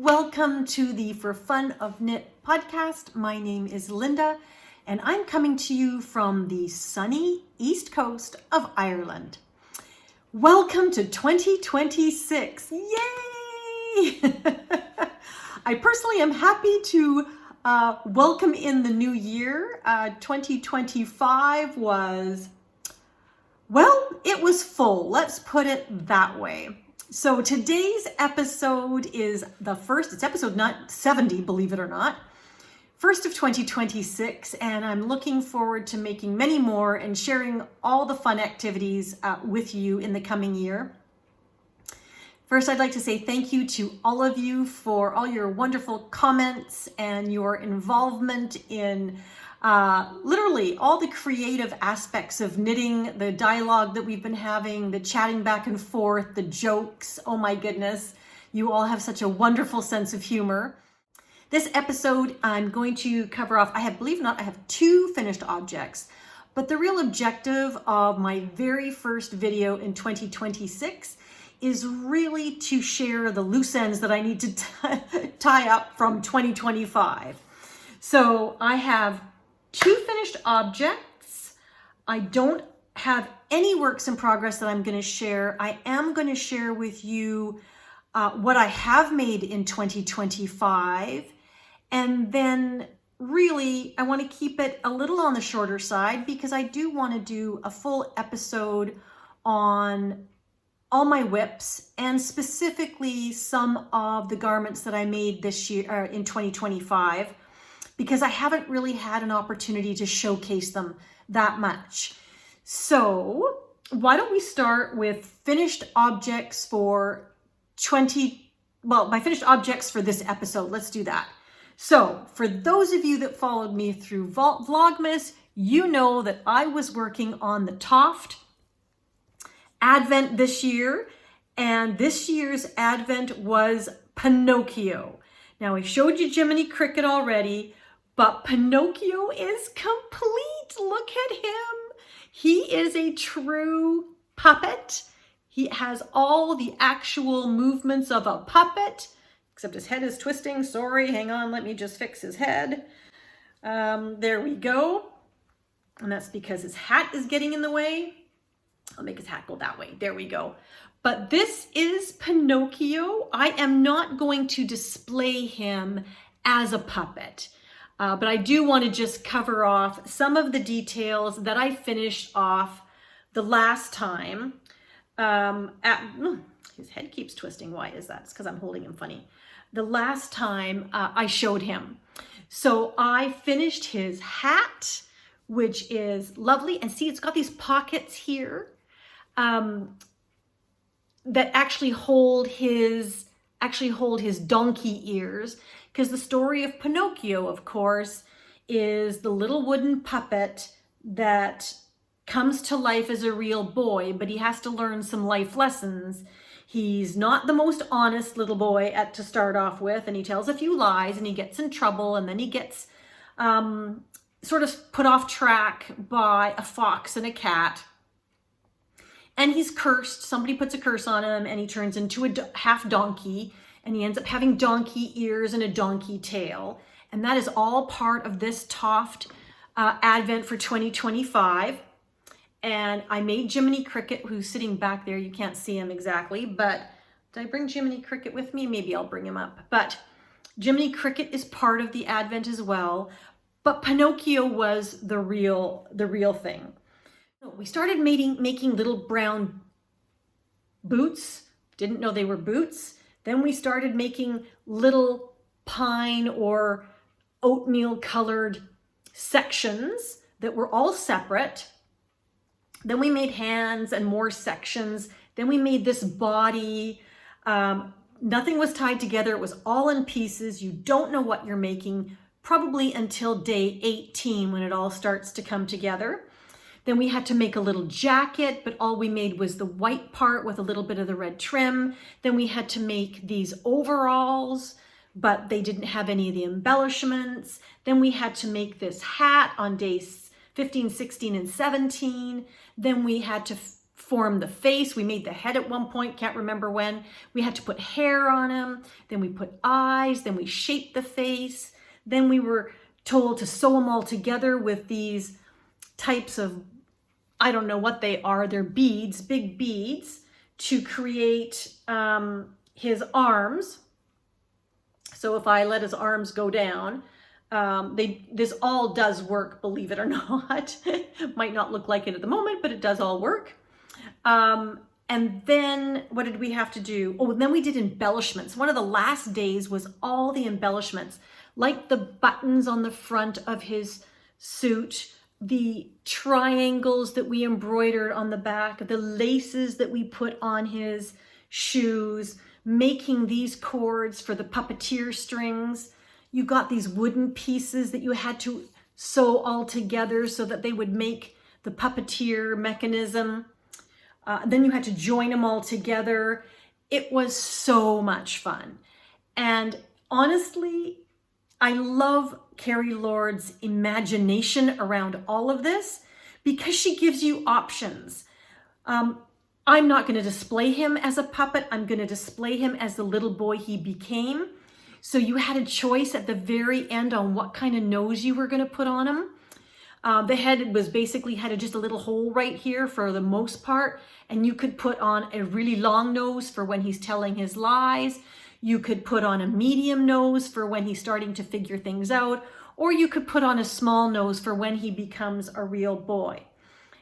Welcome to the For Fun of Knit podcast. My name is Linda, and I'm coming to you from the sunny east coast of Ireland. Welcome to 2026. Yay! I personally am happy to welcome in the new year. 2025 was, well, it was full. Let's put it that way. So today's episode is the first, it's episode not 70, believe it or not, first of 2026, and I'm looking forward to making many more and sharing all the fun activities with you in the coming year. First, I'd like to say thank you to all of you for all your wonderful comments and your involvement in literally all the creative aspects of knitting, the dialogue that we've been having, the chatting back and forth, the jokes. Oh my goodness, you all have such a wonderful sense of humor. This episode, I'm going to cover off, believe it or not, I have 2 finished objects, but the real objective of my very first video in 2026 is really to share the loose ends that I need to tie up from 2025. So I have 2 finished objects. I don't have any works in progress that I'm going to share. I am going to share with you what I have made in 2025. And then really, I want to keep it a little on the shorter side because I do want to do a full episode on all my whips and specifically some of the garments that I made this year in 2025. Because I haven't really had an opportunity to showcase them that much. So why don't we start with finished objects for my finished objects for this episode. Let's do that. So for those of you that followed me through Vlogmas, you know that I was working on the Toft Advent this year, and this year's Advent was Pinocchio. Now I showed you Jiminy Cricket already, but Pinocchio is complete. Look at him. He is a true puppet. He has all the actual movements of a puppet, except his head is twisting. Sorry, hang on. Let me just fix his head. There we go. And that's because his hat is getting in the way. I'll make his hat go that way. There we go. But this is Pinocchio. I am not going to display him as a puppet. But I do want to just cover off some of the details that I finished off the last time. His head keeps twisting. Why is that? It's because I'm holding him funny. The last time I showed him. So I finished his hat, which is lovely. And see, it's got these pockets here that actually hold his donkey ears. Because the story of Pinocchio, of course, is the little wooden puppet that comes to life as a real boy, but he has to learn some life lessons. He's not the most honest little boy to start off with, and he tells a few lies, and he gets in trouble, and then he gets sort of put off track by a fox and a cat. And he's cursed. Somebody puts a curse on him, and he turns into a half donkey. And he ends up having donkey ears and a donkey tail. And that is all part of this Toft Advent for 2025. And I made Jiminy Cricket, who's sitting back there. You can't see him exactly, but did I bring Jiminy Cricket with me? Maybe I'll bring him up. But Jiminy Cricket is part of the Advent as well. But Pinocchio was the real thing. We started making little brown boots. Didn't know they were boots. Then we started making little pine or oatmeal colored sections that were all separate. Then we made hands and more sections. Then we made this body. Nothing was tied together. It was all in pieces. You don't know what you're making probably until day 18 when it all starts to come together. Then we had to make a little jacket, but all we made was the white part with a little bit of the red trim. Then we had to make these overalls, but they didn't have any of the embellishments. Then we had to make this hat on days 15, 16, and 17. Then we had to form the face. We made the head at one point, can't remember when. We had to put hair on him, then we put eyes, then we shaped the face. Then we were told to sew them all together with these types of, I don't know what they are, they're beads, big beads, to create his arms. So if I let his arms go down, this all does work, believe it or not. Might not look like it at the moment, but it does all work. And then what did we have to do? Oh, and then we did embellishments. One of the last days was all the embellishments, like the buttons on the front of his suit, the triangles that we embroidered on the back, the laces that we put on his shoes, making these cords for the puppeteer strings. You got these wooden pieces that you had to sew all together so that they would make the puppeteer mechanism. Then you had to join them all together. It was so much fun. And honestly, I love Carrie Lord's imagination around all of this because she gives you options. I'm not going to display him as a puppet. I'm going to display him as the little boy he became. So you had a choice at the very end on what kind of nose you were going to put on him. The head was basically had just a little hole right here for the most part. And you could put on a really long nose for when he's telling his lies. You could put on a medium nose for when he's starting to figure things out. Or you could put on a small nose for when he becomes a real boy.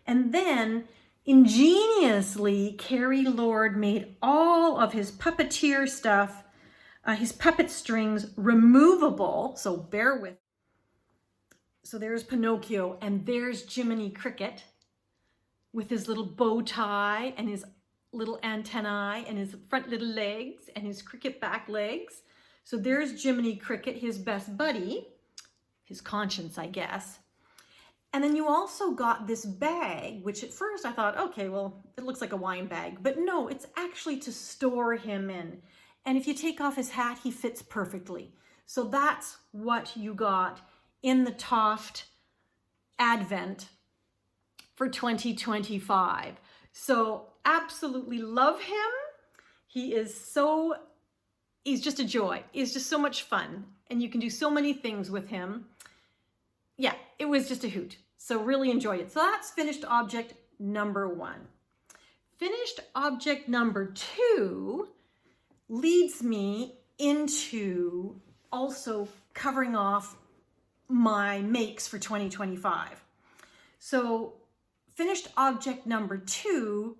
And then ingeniously, Carrie Lord made all of his puppeteer stuff, his puppet strings, removable. So bear with. So there's Pinocchio, and there's Jiminy Cricket with his little bow tie and his little antennae and his front little legs and his cricket back legs. So there's Jiminy Cricket, his best buddy, his conscience, I guess. And then you also got this bag, which at first I thought, okay, well, it looks like a wine bag, but no, it's actually to store him in. And if you take off his hat, he fits perfectly. So that's what you got in the Toft Advent for 2025. So absolutely love him. He's just a joy. He's just so much fun. And you can do so many things with him. Yeah, it was just a hoot. So really enjoyed it. So that's finished object number 1. Finished object number 2 leads me into also covering off my makes for 2025. So finished object number 2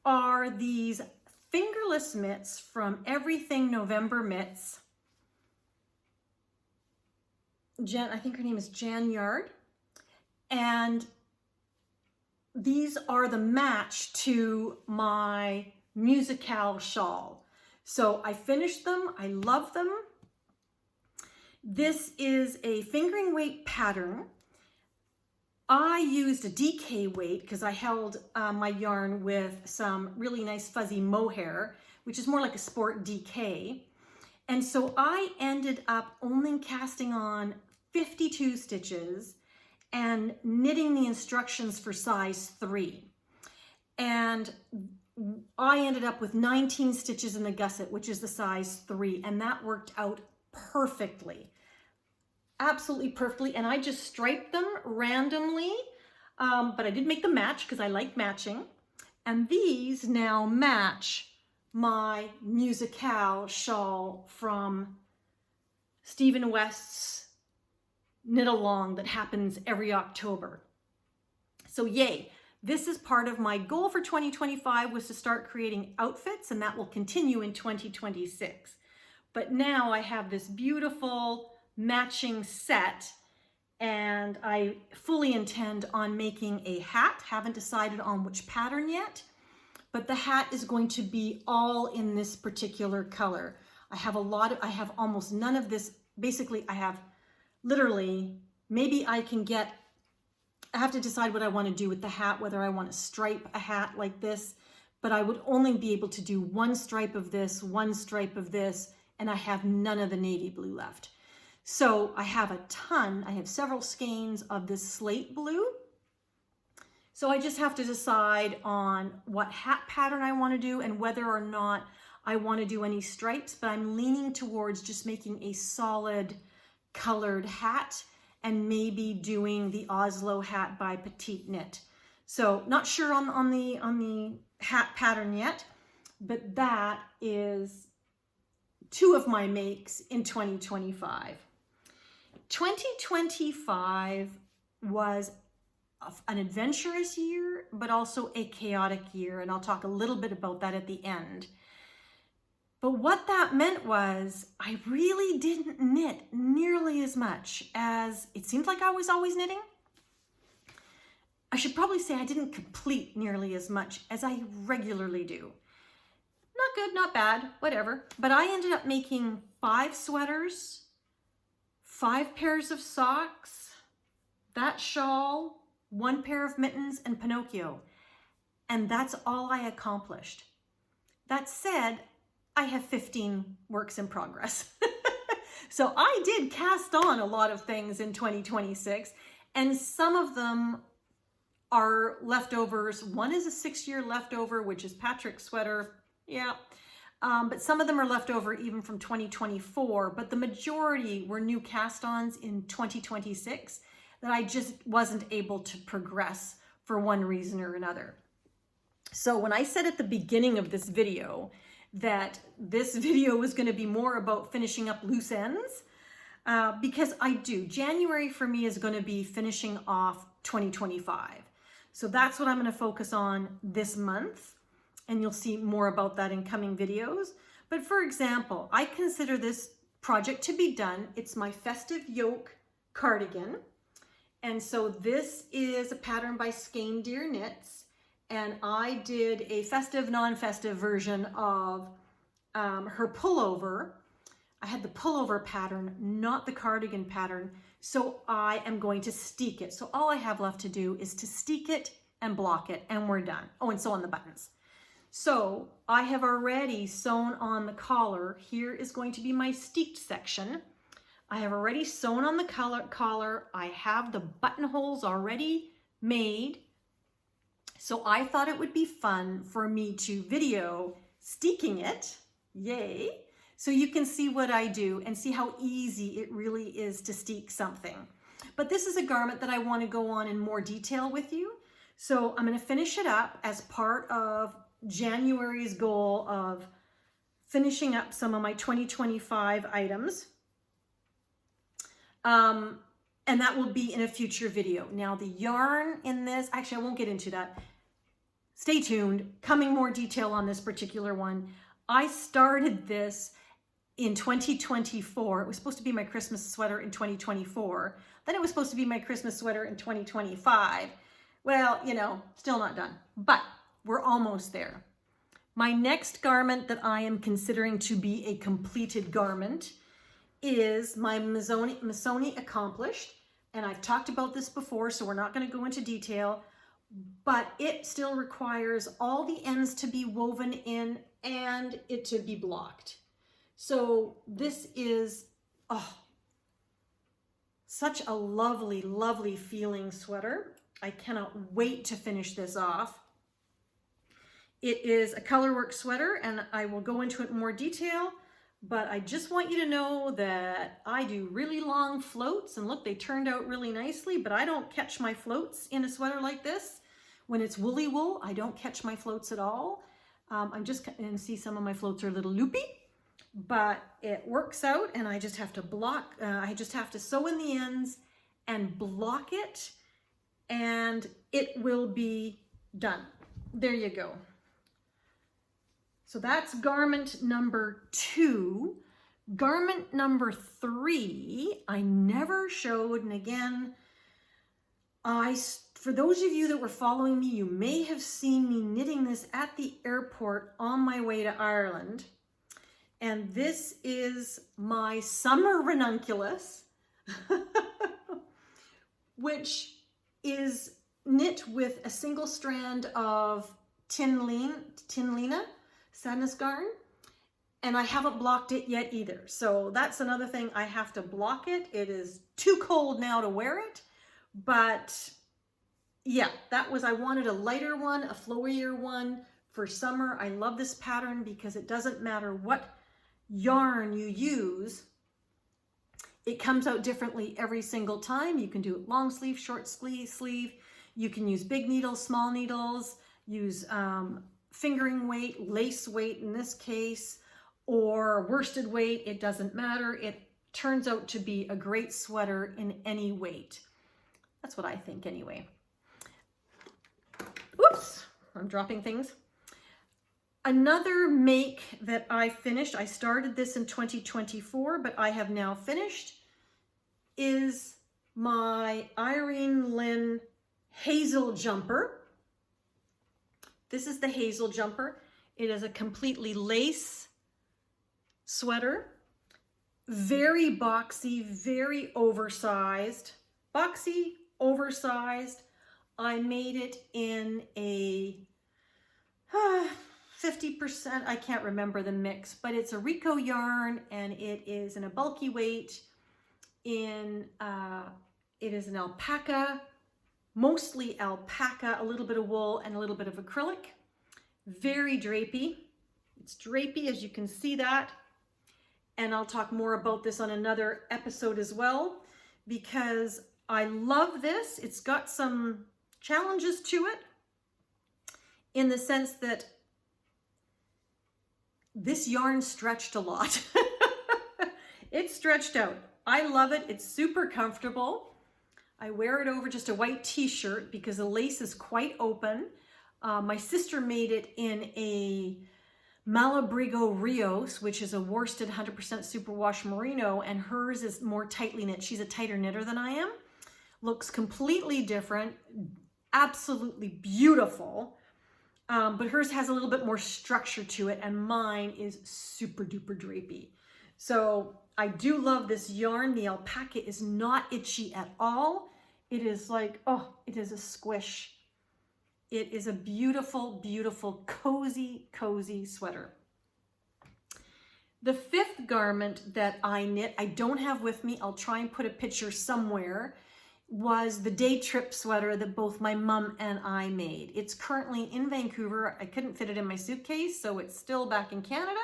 are these fingerless mitts from Everything November Mitts. I think her name is Jan Yard. And these are the match to my musicale shawl. So I finished them. I love them. This is a fingering weight pattern. I used a DK weight because I held my yarn with some really nice fuzzy mohair, which is more like a sport DK. And so I ended up only casting on 52 stitches and knitting the instructions for size 3. And I ended up with 19 stitches in the gusset, which is the size 3, and that worked out perfectly. Absolutely perfectly. And I just striped them randomly, but I did make them match because I like matching. And these now match my musicale shawl from Stephen West's Knit Along that happens every October. So yay. This is part of my goal for 2025 was to start creating outfits, and that will continue in 2026. But now I have this beautiful matching set, and I fully intend on making a hat. Haven't decided on which pattern yet, but the hat is going to be all in this particular color. I have almost none of this. Basically, I have literally, maybe I have to decide what I want to do with the hat, whether I want to stripe a hat like this, but I would only be able to do one stripe of this, one stripe of this, and I have none of the navy blue left. So I have several skeins of this slate blue. So I just have to decide on what hat pattern I want to do and whether or not I want to do any stripes, but I'm leaning towards just making a solid colored hat and maybe doing the Oslo hat by Petite Knit. So not sure on the hat pattern yet, but that is two of my makes in 2025. 2025 was an adventurous year, but also a chaotic year, and I'll talk a little bit about that at the end. But what that meant was I really didn't knit nearly as much as it seemed like I was always knitting. I should probably say I didn't complete nearly as much as I regularly do. Not good, not bad, whatever. But I ended up making 5 sweaters, 5 pairs of socks, that shawl, 1 pair of mittens, and Pinocchio. And that's all I accomplished. That said, I have 15 works in progress. So I did cast on a lot of things in 2026, and some of them are leftovers. One is a 6-year leftover, which is Patrick's sweater. Yeah. But some of them are leftover even from 2024, but the majority were new cast-ons in 2026 that I just wasn't able to progress for one reason or another. So when I said at the beginning of this video that this video was going to be more about finishing up loose ends, because I do. January for me is going to be finishing off 2025. So that's what I'm going to focus on this month, and you'll see more about that in coming videos. But for example, I consider this project to be done. It's my festive yoke cardigan. And so this is a pattern by Skein Deer Knits. And I did a festive, non-festive version of her pullover. I had the pullover pattern, not the cardigan pattern. So I am going to steek it. So all I have left to do is to steek it and block it, and we're done. Oh, and sew on the buttons. So I have already sewn on the collar. Here is going to be my steeked section. I have already sewn on the collar. I have the buttonholes already made. So I thought it would be fun for me to video steeking it, yay, so you can see what I do and see how easy it really is to steek something. But this is a garment that I want to go on in more detail with you. So I'm going to finish it up as part of January's goal of finishing up some of my 2025 items. And that will be in a future video. Now the yarn in this, actually I won't get into that. Stay tuned, coming more detail on this particular one. I started this in 2024. It was supposed to be my Christmas sweater in 2024. Then it was supposed to be my Christmas sweater in 2025. Well, you know, still not done, but we're almost there. My next garment that I am considering to be a completed garment is my Missoni Accomplished. And I've talked about this before, so we're not going to go into detail, but it still requires all the ends to be woven in and it to be blocked. So this is, oh, such a lovely, lovely feeling sweater. I cannot wait to finish this off. It is a colorwork sweater, and I will go into it in more detail. But I just want you to know that I do really long floats, and look, they turned out really nicely, but I don't catch my floats in a sweater like this. When it's woolly wool, I don't catch my floats at all. I'm just, and see some of my floats are a little loopy, but it works out, and I just have to block, I just have to sew in the ends and block it, and it will be done. There you go. So that's garment number 2. Garment number 3, I never showed. And again, for those of you that were following me, you may have seen me knitting this at the airport on my way to Ireland. And this is my summer ranunculus, which is knit with a single strand of Tinlina sadness yarn, and I haven't blocked it yet either. So that's another thing, I have to block it. It is too cold now to wear it, but yeah, I wanted a lighter one, a flowier one for summer. I love this pattern because it doesn't matter what yarn you use. It comes out differently every single time. You can do it long sleeve, short sleeve. You can use big needles, small needles, use fingering weight, lace weight in this case, or worsted weight. It doesn't matter. It turns out to be a great sweater in any weight. That's what I think anyway. Oops, I'm dropping things. Another make that I finished, I started this in 2024, but I have now finished, is my Irene Lynn Hazel jumper. This is the Hazel jumper. It is a completely lace sweater, very boxy, very oversized. Boxy, oversized. I made it in a 50%, I can't remember the mix, but it's a Rico yarn and it is in a bulky weight. It is an alpaca, mostly alpaca, a little bit of wool and a little bit of acrylic. Very drapey. It's drapey, as you can see that. And I'll talk more about this on another episode as well, because I love this. It's got some challenges to it in the sense that this yarn stretched a lot. It stretched out. I love it. It's super comfortable. I wear it over just a white t-shirt because the lace is quite open. My sister made it in a Malabrigo Rios, which is a worsted 100% superwash merino, and hers is more tightly knit. She's a tighter knitter than I am. Looks completely different, absolutely beautiful. But hers has a little bit more structure to it, and mine is super duper drapey. So I do love this yarn. The alpaca is not itchy at all. It is like, oh, it is a squish. It is a beautiful, beautiful, cozy, cozy sweater. The fifth garment that I knit, I don't have with me, I'll try and put a picture somewhere, was the day trip sweater that both my mom and I made. It's currently in Vancouver. I couldn't fit it in my suitcase, so it's still back in Canada.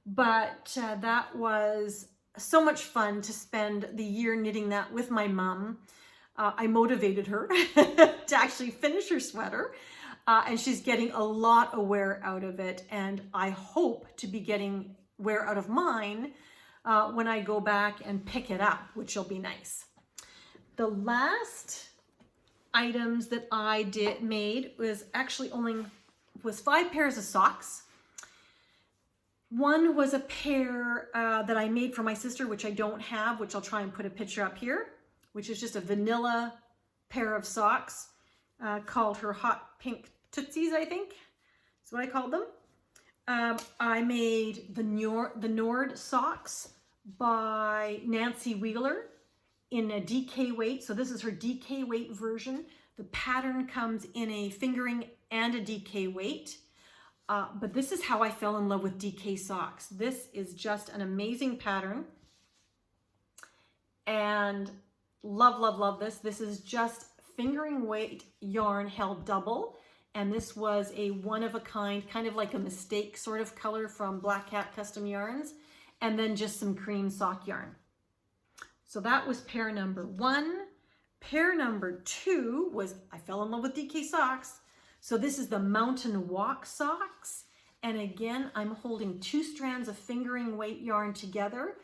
But that was so much fun to spend the year knitting that with my mom. I motivated her to actually finish her sweater, and she's getting a lot of wear out of it. And I hope to be getting wear out of mine when I go back and pick it up, which will be nice. The last items that I made was actually was 5 pairs of socks. One was a pair that I made for my sister, which I don't have, which I'll try and put a picture up here, which is just a vanilla pair of socks called her Hot Pink Tootsies, I think. That's what I called them. I made the Nord socks by Nancy Wheeler in a DK weight. So this is her DK weight version. The pattern comes in a fingering and a DK weight. But this is how I fell in love with DK socks. This is just an amazing pattern. And love, love, love this. This is just fingering weight yarn held double. And this was a one-of-a-kind, kind of like a mistake sort of color from Black Cat Custom Yarns. And then just some cream sock yarn. So that was pair number 1. Pair number 2 was, I fell in love with DK socks. So this is the Mountain Walk socks. And again, I'm holding 2 strands of fingering weight yarn together.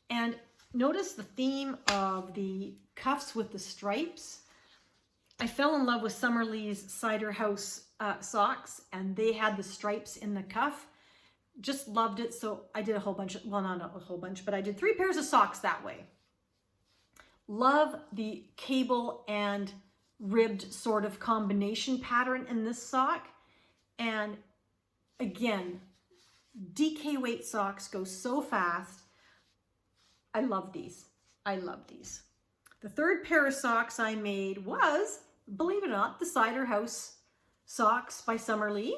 And notice the theme of the cuffs with the stripes. I fell in love with Summerlee's Cider House socks, and they had the stripes in the cuff. Just loved it. So I did a whole bunch, well, not a whole bunch, but I did 3 pairs of socks that way. Love the cable and ribbed sort of combination pattern in this sock. And again, DK weight socks go so fast. I love these. I love these. The third pair of socks I made was, believe it or not, the Cider House socks by Summerlee.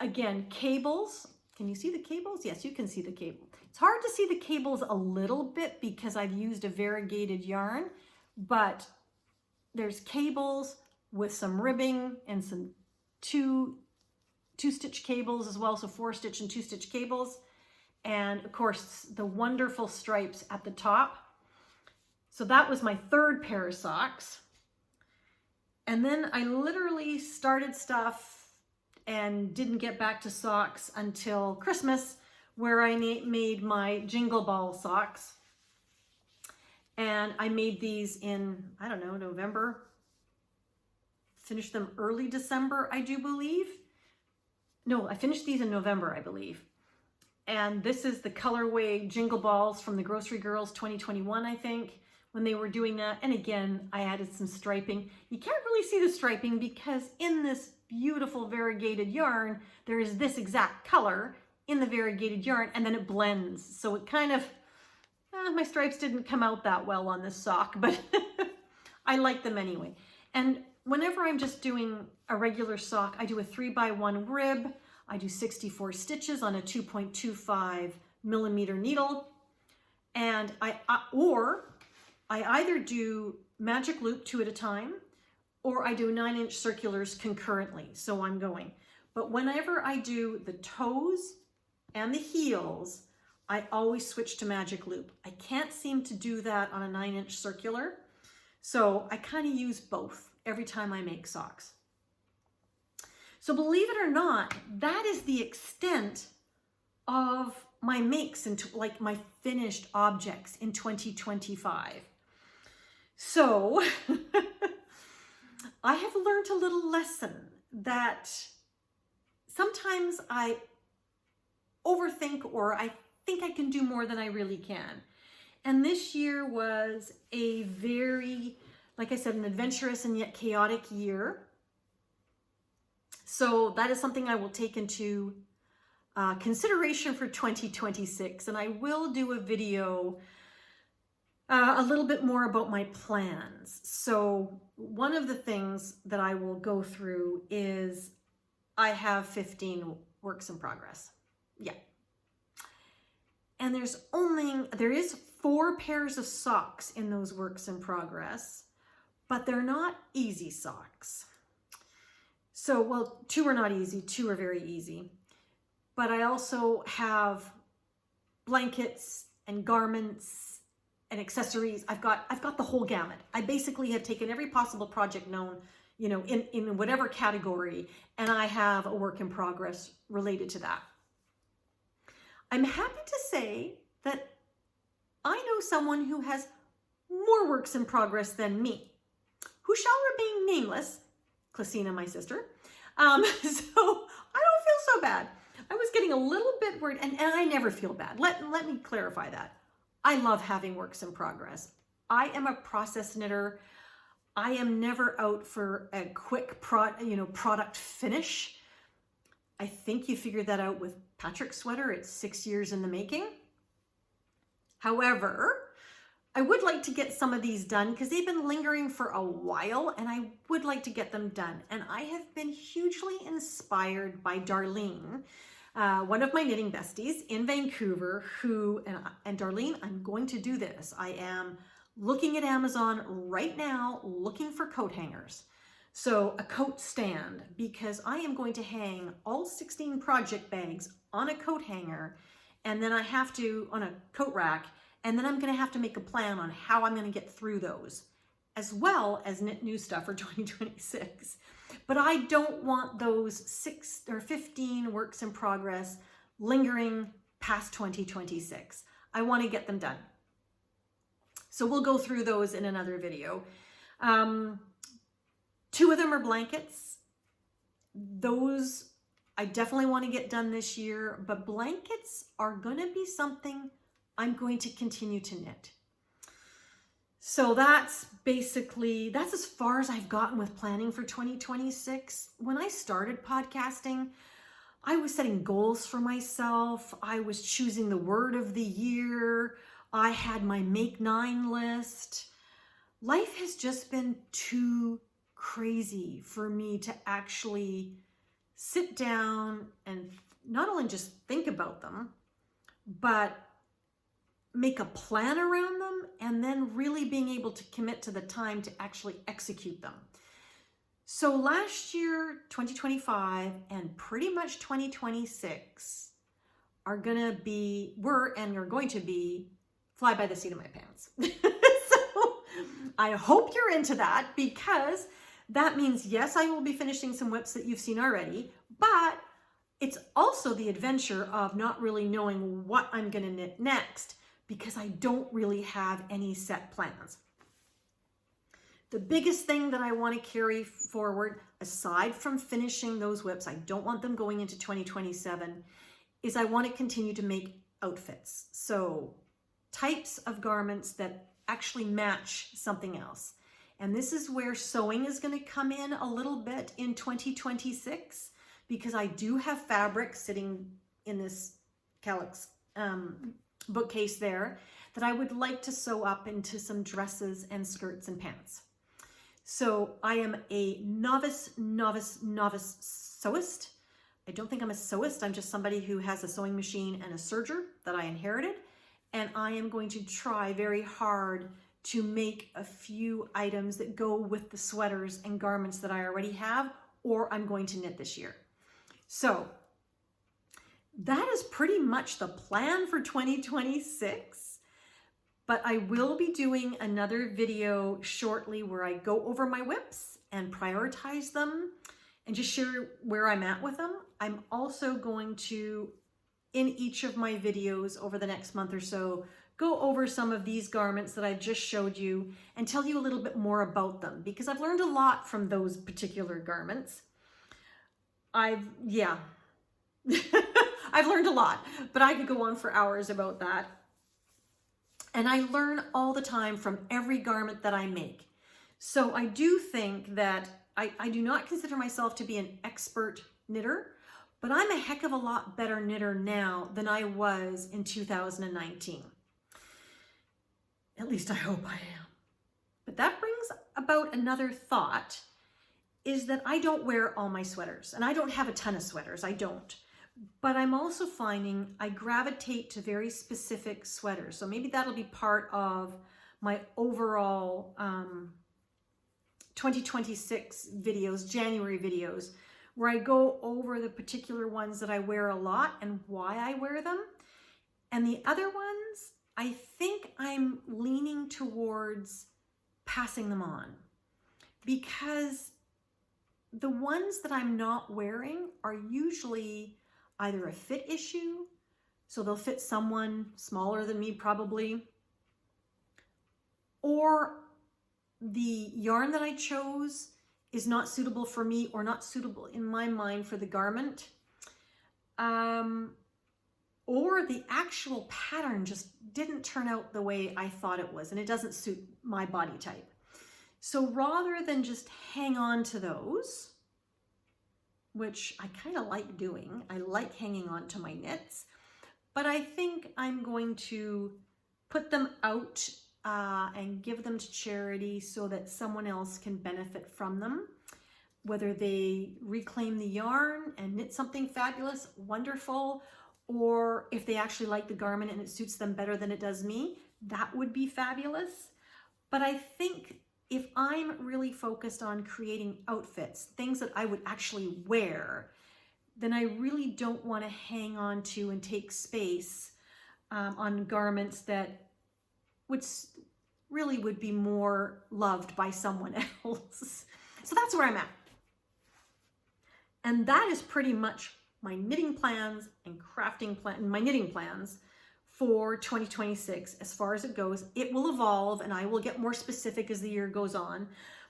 Again, cables. Can you see the cables? Yes, you can see the cable. It's hard to see the cables a little bit because I've used a variegated yarn, but there's cables with some ribbing and some two stitch cables as well. So 4-stitch and 2-stitch cables. And of course the wonderful stripes at the top. So that was my third pair of socks. And then I literally started stuff and didn't get back to socks until Christmas, where I made my Jingle Ball socks. And I made these in, I don't know, November. Finished them early December, I do believe. No, I finished these in November, I believe. And this is the colorway Jingle Balls from the Grocery Girls 2021, I think, when they were doing that. And again, I added some striping. You can't really see the striping because in this beautiful variegated yarn, there is this exact color in the variegated yarn, and then it blends. So it kind of, my stripes didn't come out that well on this sock, but I like them anyway. And whenever I'm just doing a regular sock, I do a 3x1 rib. I do 64 stitches on a 2.25 millimeter needle. And I either do magic loop 2 at a time, or I do 9-inch circulars concurrently. So I'm going. But whenever I do the toes and the heels, I always switch to magic loop. I can't seem to do that on a 9-inch circular. So I kind of use both every time I make socks. So believe it or not, that is the extent of my makes and like my finished objects in 2025. So I have learned a little lesson that sometimes I overthink, or I think I can do more than I really can. And this year was a very, like I said, an adventurous and yet chaotic year. So that is something I will take into consideration for 2026. And I will do a video a little bit more about my plans. So one of the things that I will go through is I have 15 works in progress. Yeah. And there is 4 pairs of socks in those works in progress, but they're not easy socks. So, well, 2 are not easy, 2 are very easy. But I also have blankets and garments and accessories. I've got the whole gamut. I basically have taken every possible project known, you know, in whatever category, and I have a work in progress related to that. I'm happy to say that I know someone who has more works in progress than me, who shall remain nameless, Clasina, my sister. So I don't feel so bad. I was getting a little bit worried, and I never feel bad. Let me clarify that. I love having works in progress. I am a process knitter. I am never out for a quick product finish. I think you figured that out with Patrick's sweater. It's 6 years in the making. However, I would like to get some of these done because they've been lingering for a while, and I would like to get them done. And I have been hugely inspired by Darlene, one of my knitting besties in Vancouver, and Darlene, I'm going to do this. I am looking at Amazon right now, looking for coat hangers. So a coat stand, because I am going to hang all 16 project bags on a coat hanger, and then I have to, on a coat rack, and then I'm going to have to make a plan on how I'm going to get through those, as well as knit new stuff for 2026. But I don't want those 6 or 15 works in progress lingering past 2026. I want to get them done. So we'll go through those in another video. 2 of them are blankets. Those I definitely want to get done this year, but blankets are going to be something I'm going to continue to knit. So that's as far as I've gotten with planning for 2026. When I started podcasting, I was setting goals for myself. I was choosing the word of the year. I had my Make 9 list. Life has just been too crazy for me to actually sit down and not only just think about them, but make a plan around them, and then really being able to commit to the time to actually execute them. So last year, 2025, and pretty much 2026 are going to be fly by the seat of my pants. So I hope you're into that, because that means, yes, I will be finishing some whips that you've seen already, but it's also the adventure of not really knowing what I'm going to knit next, because I don't really have any set plans. The biggest thing that I want to carry forward, aside from finishing those whips, I don't want them going into 2027, is I want to continue to make outfits. So types of garments that actually match something else. And this is where sewing is going to come in a little bit in 2026, because I do have fabric sitting in this Calyx bookcase there that I would like to sew up into some dresses and skirts and pants. So I am a novice sewist. I don't think I'm a sewist. I'm just somebody who has a sewing machine and a serger that I inherited. And I am going to try very hard to make a few items that go with the sweaters and garments that I already have, or I'm going to knit this year. So that is pretty much the plan for 2026. But I will be doing another video shortly where I go over my whips and prioritize them and just share where I'm at with them. I'm also going to, in each of my videos over the next month or so, go over some of these garments that I just showed you and tell you a little bit more about them, because I've learned a lot from those particular garments. I've learned a lot, but I could go on for hours about that. And I learn all the time from every garment that I make. So I do think that I do not consider myself to be an expert knitter, but I'm a heck of a lot better knitter now than I was in 2019. At least I hope I am. But that brings about another thought, is that I don't wear all my sweaters, and I don't have a ton of sweaters, I don't. But I'm also finding I gravitate to very specific sweaters. So maybe that'll be part of my overall 2026 videos, January videos, where I go over the particular ones that I wear a lot and why I wear them. And the other ones, I think I'm leaning towards passing them on, because the ones that I'm not wearing are usually either a fit issue, so they'll fit someone smaller than me probably, or the yarn that I chose is not suitable for me, or not suitable in my mind for the garment, or the actual pattern just didn't turn out the way I thought it was, and it doesn't suit my body type. So rather than just hang on to those, which I kind of like doing, I like hanging on to my knits, but I think I'm going to put them out and give them to charity so that someone else can benefit from them. Whether they reclaim the yarn and knit something fabulous, wonderful, or if they actually like the garment and it suits them better than it does me, that would be fabulous. But I think if I'm really focused on creating outfits, things that I would actually wear, then I really don't want to hang on to and take space on garments that would be more loved by someone else. So that's where I'm at. And that is pretty much my knitting plans and my knitting plans for 2026 as far as it goes. It will evolve and I will get more specific as the year goes on.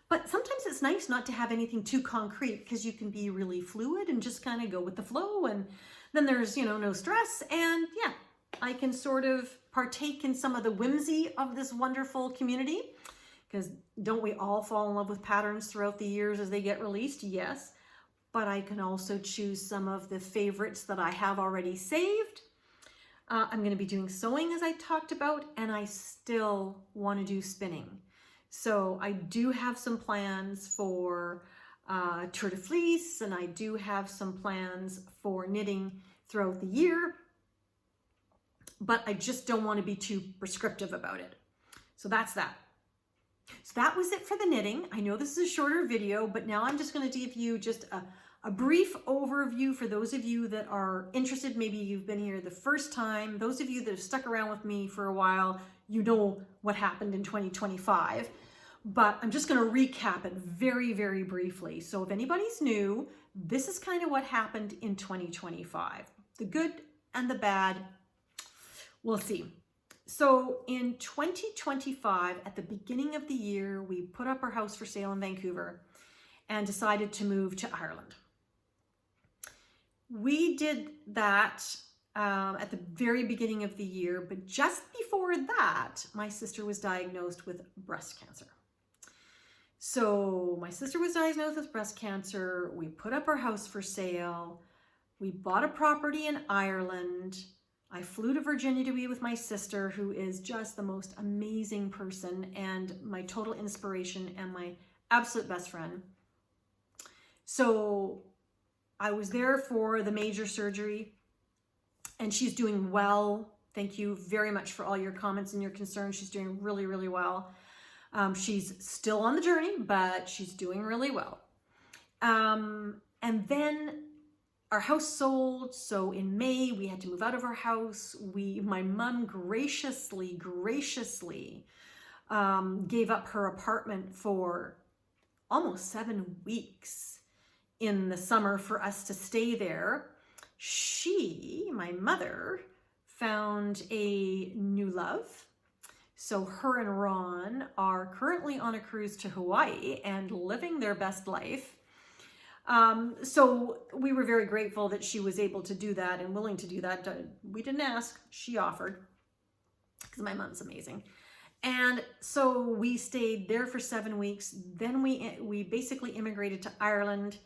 But sometimes it's nice not to have anything too concrete, because you can be really fluid and just kind of go with the flow, and then there's, no stress, and yeah, I can sort of partake in some of the whimsy of this wonderful community, because don't we all fall in love with patterns throughout the years as they get released? Yes, but I can also choose some of the favorites that I have already saved. I'm going to be doing sewing, as I talked about, and I still want to do spinning. So I do have some plans for Tour de Fleece, and I do have some plans for knitting throughout the year. but I just don't want to be too prescriptive about it. So that's that. So that was it for the knitting. I know this is a shorter video, but now I'm just going to give you just a brief overview for those of you that are interested. Maybe you've been here the first time. Those of you that have stuck around with me for a while, you know what happened in 2025. But I'm just going to recap it very, very briefly. So if anybody's new, this is kind of what happened in 2025. The good and the bad, we'll see. So in 2025, at the beginning of the year, we put up our house for sale in Vancouver and decided to move to Ireland. We did that at the very beginning of the year, but just before that, my sister was diagnosed with breast cancer. So my sister was diagnosed with breast cancer. We put up our house for sale. We bought a property in Ireland. I flew to Virginia to be with my sister, who is just the most amazing person and my total inspiration and my absolute best friend. So I was there for the major surgery and she's doing well. Thank you very much for all your comments and your concerns. She's doing really, really well. She's still on the journey, but she's doing really well. And then our house sold. So in May, we had to move out of our house. My mom graciously gave up her apartment for almost 7 weeks in the summer for us to stay there. My mother, found a new love. So her and Ron are currently on a cruise to Hawaii and living their best life. So we were very grateful that she was able to do that and willing to do that. We didn't ask, she offered, because my mom's amazing. And so we stayed there for 7 weeks. Then we basically immigrated to Ireland.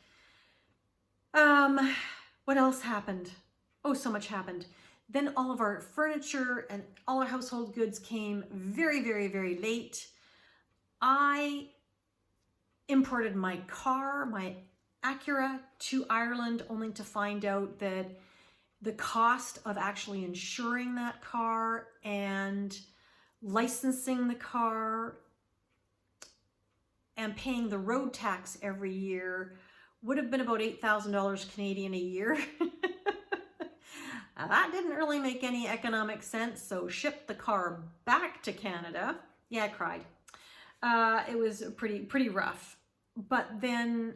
What else happened? Oh, so much happened. Then all of our furniture and all our household goods came very, very, very late. I imported my car, my Acura, to Ireland, only to find out that the cost of actually insuring that car and licensing the car and paying the road tax every year would have been about $8,000 Canadian a year. Now, that didn't really make any economic sense, so shipped the car back to Canada. Yeah, I cried. It was pretty rough. But then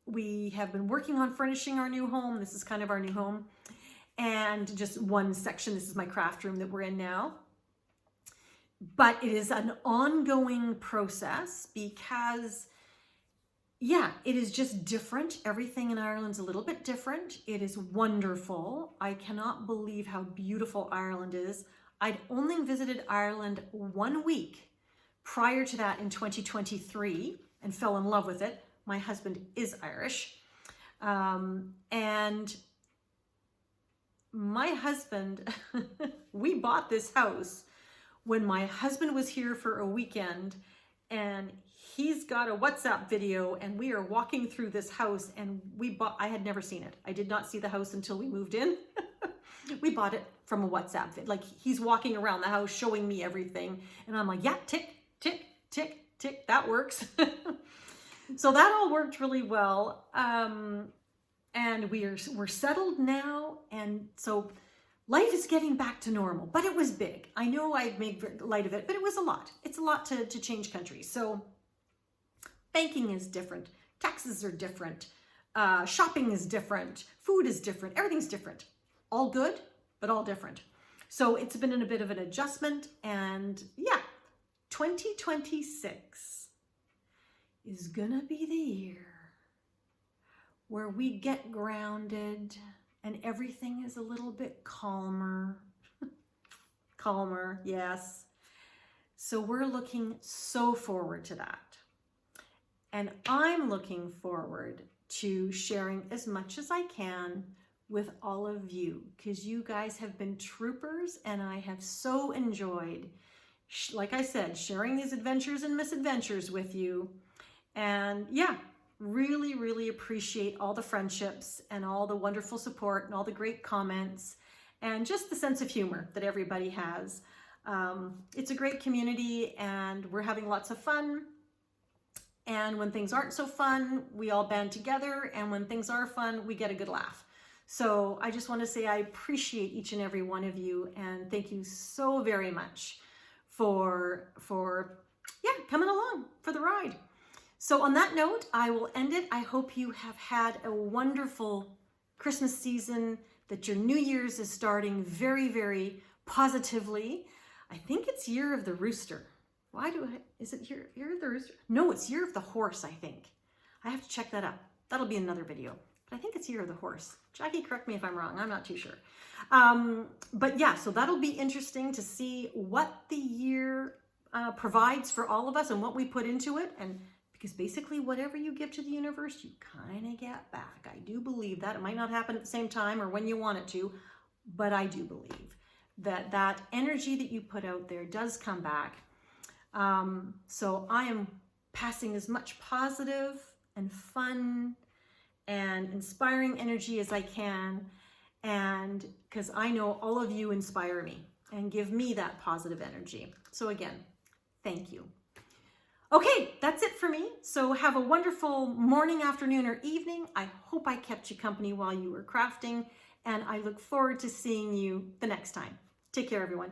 we have been working on furnishing our new home. This is kind of our new home. And just one section, this is my craft room that we're in now. But it is an ongoing process because, yeah, it is just different. Everything in Ireland's a little bit different. It is wonderful. I cannot believe how beautiful Ireland is. I'd only visited Ireland 1 week prior to that in 2023 and fell in love with it. My husband is Irish. And my husband, we bought this house when my husband was here for a weekend, and he's got a WhatsApp video and we are walking through this house and I had never seen it. I did not see the house until we moved in. We bought it from a WhatsApp video. Like, he's walking around the house showing me everything. And I'm like, yeah, tick, tick, tick, tick, that works. So that all worked really well. And we're settled now. And so life is getting back to normal, but it was big. I know I've made light of it, but it was a lot. It's a lot to change countries. So banking is different. Taxes are different. Shopping is different. Food is different. Everything's different. All good, but all different. So it's been in a bit of an adjustment. And yeah, 2026 is gonna be the year where we get grounded and everything is a little bit calmer. Calmer, yes. So we're looking so forward to that. And I'm looking forward to sharing as much as I can with all of you, because you guys have been troopers and I have so enjoyed, like I said, sharing these adventures and misadventures with you. And yeah, really, really appreciate all the friendships and all the wonderful support and all the great comments and just the sense of humor that everybody has. It's a great community and we're having lots of fun. And when things aren't so fun, we all band together. And when things are fun, we get a good laugh. So I just want to say I appreciate each and every one of you. And thank you so very much for coming along for the ride. So on that note, I will end it. I hope you have had a wonderful Christmas season, that your New Year's is starting very, very positively. I think it's Year of the Rooster. Is it year of the Rooster? No, it's Year of the Horse, I think. I have to check that up. That'll be another video. But I think it's Year of the Horse. Jackie, correct me if I'm wrong. I'm not too sure. But yeah, so that'll be interesting to see what the year provides for all of us and what we put into it. And because basically whatever you give to the universe, you kind of get back. I do believe that. It might not happen at the same time or when you want it to, but I do believe that that energy that you put out there does come back. So I am passing as much positive and fun and inspiring energy as I can. And because I know all of you inspire me and give me that positive energy. So again, thank you. Okay, that's it for me. So have a wonderful morning, afternoon, or evening. I hope I kept you company while you were crafting, and I look forward to seeing you the next time. Take care, everyone.